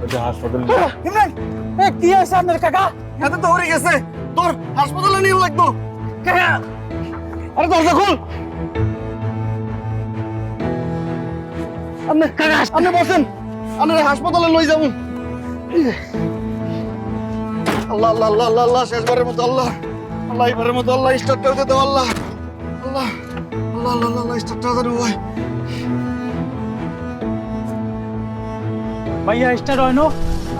ওটা হাসপাতালে ইমরান কি হয়েছে আপনার কাকা? এত দৌড়ে গেছে, তোর হাসপাতালে নিয়ে লাগতো। কাকা আরে দরজা খোল। আপনার কাকা আপনি বসেন, আপনি হাসপাতালে লই যাবো। আল্লাহ আল্লাহ আল্লাহ আল্লাহ আল্লাহ, শেষবারের মতো আল্লাহ আল্লাহ, এবারের মতো আল্লাহ, স্টার্টটা হতে দাও আল্লাহ আল্লাহ আল্লাহ আল্লাহ আল্লাহ, স্টার্টটা হতে দাও ভাই। ভাইয়া স্টার্ট হয় না?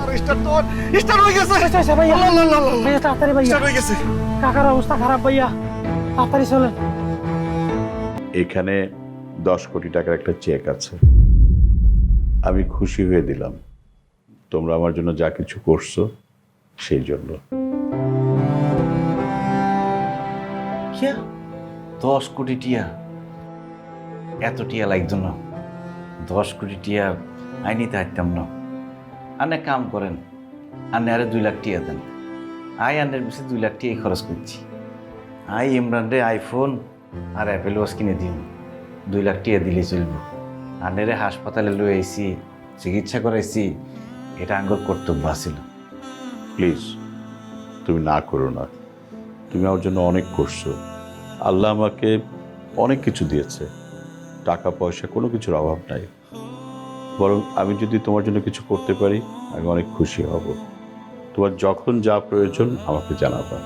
আর স্টার্ট হয়ে গেছে। আচ্ছা ভাইয়া আল্লাহ আল্লাহ আল্লাহ আল্লাহ, ভাইয়া তাড়াতাড়ি ভাইয়া, স্টার্ট হয়ে গেছে। কাকার অবস্থা খারাপ ভাইয়া, তাড়াতাড়ি চলেন। এখানে 10 কোটি টাকার একটা চেক আছে, আমি খুশি হয়ে দিলাম। তোমরা আমার জন্য যা কিছু করছো সেই জন্য। 10 কোটি টিয়া, এত টিয়া লাগতো না। 10 কোটি টিয়া আইনিতে হাঁটতাম না। আনে কাম করেন, আনে আরে 2 লাখ টিয়া দেন। আনের বেশি 2 লাখ টিয়াই খরচ করছি। ইমরান রে আইফোন আর অ্যাপেল ওয়াচ কিনে দিন, 2 লাখ টিয়া দিলে চলবো। আনেরে হাসপাতালে লয়ে আইছি, চিকিৎসা করাইছি, এটা আঙ্গুর কর্তব্য আছিল। প্লিজ তুমি না করো না, তুমি আমার জন্য অনেক করছো। আল্লাহ আমাকে অনেক কিছু দিয়েছে, টাকা পয়সা কোনো কিছুর অভাব নাই। বরং আমি যদি তোমার জন্য কিছু করতে পারি আমি অনেক খুশি হব। তোমার যখন যা প্রয়োজন আমাকে জানাবা।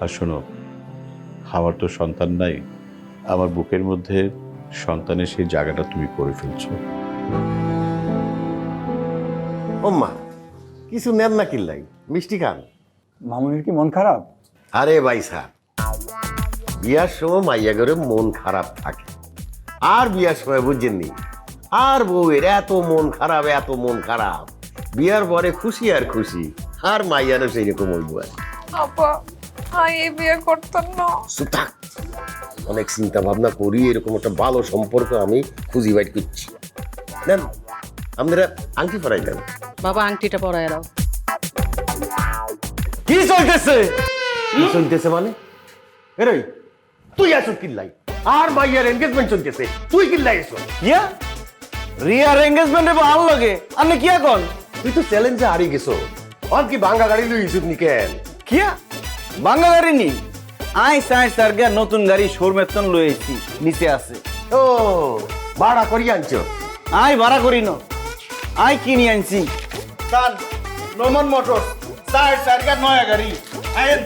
আর শোনো, আমার তো সন্তান নাই, আমার বুকের মধ্যে সন্তানের সেই জায়গাটা তুমি করে ফেলছো। ওম্মা কিছু নেন না কিল্লাই, মিষ্টি খান। মামুনির কি মন খারাপ? আরে ভাই স্যার, বিয়ার সময় মাইয়া করে মন খারাপ থাকে, আর বিয়ার সময় বুঝছেননি, আর বউয়ের এত মন খারাপ, এত মন খারাপ। বিয়ার পরে খুশি আর খুশি, আর মাইয়ারও সেই রকম হইব। আপা এই বিয়ে করতেন না। সুতাক, অনেক চিন্তা ভাবনা করি এরকম একটা ভালো সম্পর্ক আমি খুঁজি বাইট করছি। নেন আপনারা আংটি পরাই দেন। বাবা আংটিটা পরায় দাও। কি চলতেছে? কি চলতেছে মানে? এরে তুই আসো কিল্লাই, আর মাইয়ার এনগেজমেন্ট চলতেছে, তুই কিল্লাই এসো। ইয়া রিয়ার এঙ্গেজমেন্টে ভাল লাগে, আপনি কি এখন? তুই তো চ্যালেঞ্জে হারিয়ে গেছো, আর কি ভাঙ্গা গাড়ি লই ইসুক নি কেন? কিয়া বাংলা গাড়ি নি? সার গিয়া নতুন গাড়ি শোরুমের লই আইছি, নিচে আছে। ও ভাড়া করি আনছো? ভাড়া করি না, কিনি আনছি। রোমান মোটর সার গিয়া নয়া গাড়ি আইন।